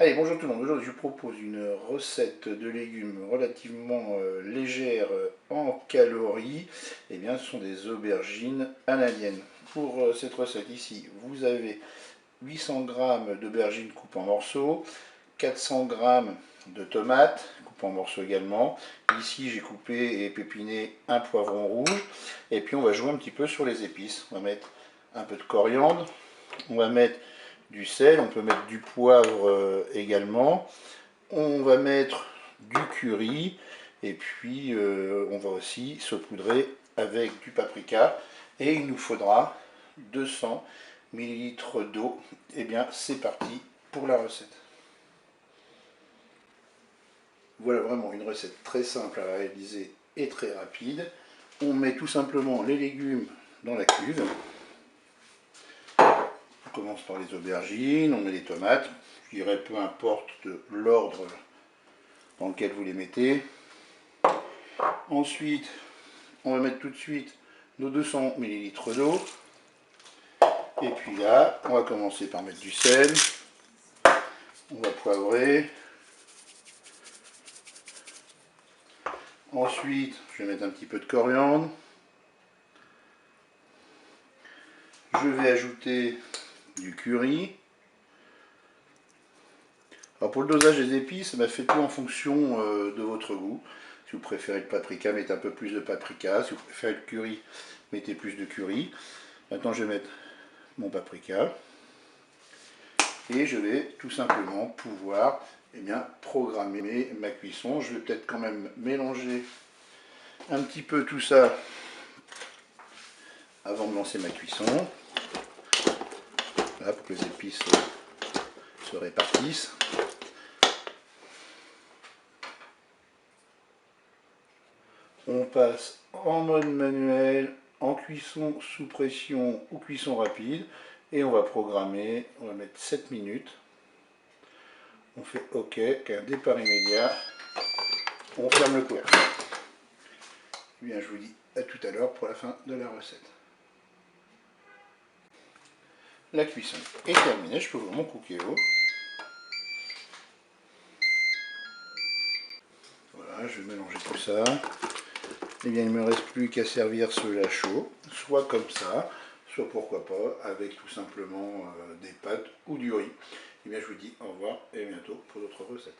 Allez, bonjour tout le monde. Aujourd'hui, je vous propose une recette de légumes relativement légère en calories. Eh bien, ce sont des aubergines à l'alienne. Pour cette recette ici, vous avez 800 g d'aubergines coupées en morceaux, 400 g de tomates coupées en morceaux également. Ici, j'ai coupé et pépiné un poivron rouge. Et puis, on va jouer un petit peu sur les épices. On va mettre un peu de coriandre. On va mettre du sel, on peut mettre du poivre également. On va mettre du curry et puis on va aussi saupoudrer avec du paprika. Et il nous faudra 200 ml d'eau. Et bien c'est parti pour la recette. Voilà vraiment une recette très simple à réaliser et très rapide. On met tout simplement les légumes dans la cuve. On commence par les aubergines, on met les tomates, je dirais peu importe l'ordre dans lequel vous les mettez. Ensuite, on va mettre tout de suite nos 200 ml d'eau. Et puis là, on va commencer par mettre du sel. On va poivrer. Ensuite, je vais mettre un petit peu de coriandre. Je vais ajouter du curry. Alors pour le dosage des épices, faites-le en fonction de votre goût. Si vous préférez le paprika, mettez un peu plus de paprika. Si vous préférez le curry, mettez plus de curry. Maintenant, je vais mettre mon paprika. Et je vais tout simplement pouvoir programmer ma cuisson. Je vais peut-être quand même mélanger un petit peu tout ça avant de lancer ma cuisson. Voilà, pour que les épices se répartissent. On passe en mode manuel, en cuisson sous pression ou cuisson rapide. Et on va programmer, on va mettre 7 minutes. On fait OK, qu'un départ immédiat. On ferme le couvercle. Bien, je vous dis à tout à l'heure pour la fin de la recette. La cuisson est terminée, je peux ouvrir mon cookéo. Voilà, je vais mélanger tout ça. Et bien, il ne me reste plus qu'à servir cela chaud, soit comme ça, soit pourquoi pas avec tout simplement des pâtes ou du riz. Et bien, je vous dis au revoir et à bientôt pour d'autres recettes.